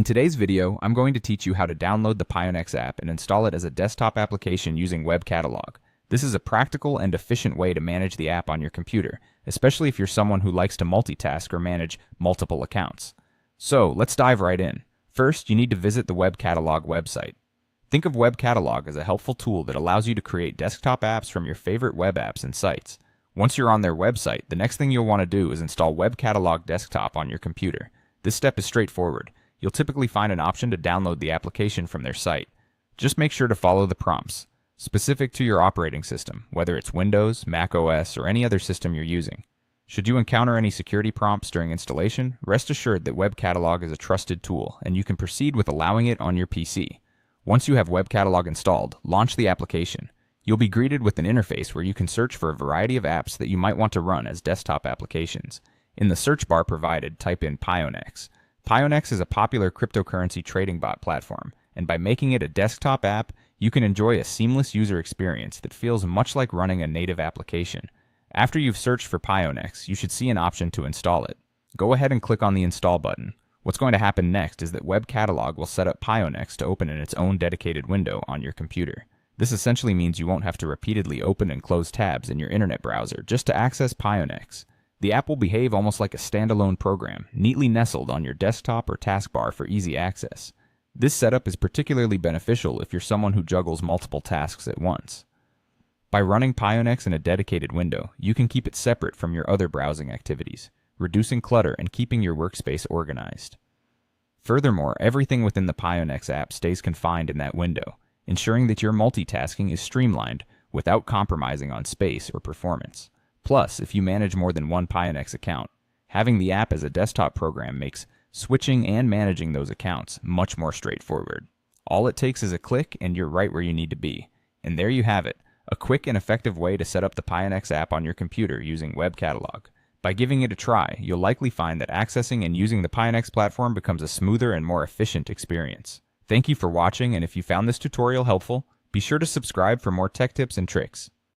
In today's video, I'm going to teach you how to download the Pionex app and install it as a desktop application using Web Catalog. This is a practical and efficient way to manage the app on your computer, especially if you're someone who likes to multitask or manage multiple accounts. So, let's dive right in. First, you need to visit the Web Catalog website. Think of Web Catalog as a helpful tool that allows you to create desktop apps from your favorite web apps and sites. Once you're on their website, the next thing you'll want to do is install Web Catalog Desktop on your computer. This step is straightforward. You'll typically find an option to download the application from their site. Just make sure to follow the prompts, specific to your operating system, whether it's Windows, Mac OS, or any other system you're using. Should you encounter any security prompts during installation, rest assured that Web Catalog is a trusted tool, and you can proceed with allowing it on your PC. Once you have Web Catalog installed, launch the application. You'll be greeted with an interface where you can search for a variety of apps that you might want to run as desktop applications. In the search bar provided, type in Pionex. Pionex is a popular cryptocurrency trading bot platform, and by making it a desktop app, you can enjoy a seamless user experience that feels much like running a native application. After you've searched for Pionex, you should see an option to install it. Go ahead and click on the Install button. What's going to happen next is that Web Catalog will set up Pionex to open in its own dedicated window on your computer. This essentially means you won't have to repeatedly open and close tabs in your internet browser just to access Pionex. The app will behave almost like a standalone program, neatly nestled on your desktop or taskbar for easy access. This setup is particularly beneficial if you're someone who juggles multiple tasks at once. By running Pionex in a dedicated window, you can keep it separate from your other browsing activities, reducing clutter and keeping your workspace organized. Furthermore, everything within the Pionex app stays confined in that window, ensuring that your multitasking is streamlined without compromising on space or performance. Plus, if you manage more than one Pionex account, having the app as a desktop program makes switching and managing those accounts much more straightforward. All it takes is a click and you're right where you need to be. And there you have it, a quick and effective way to set up the Pionex app on your computer using Web Catalog. By giving it a try, you'll likely find that accessing and using the Pionex platform becomes a smoother and more efficient experience. Thank you for watching, and if you found this tutorial helpful, be sure to subscribe for more tech tips and tricks.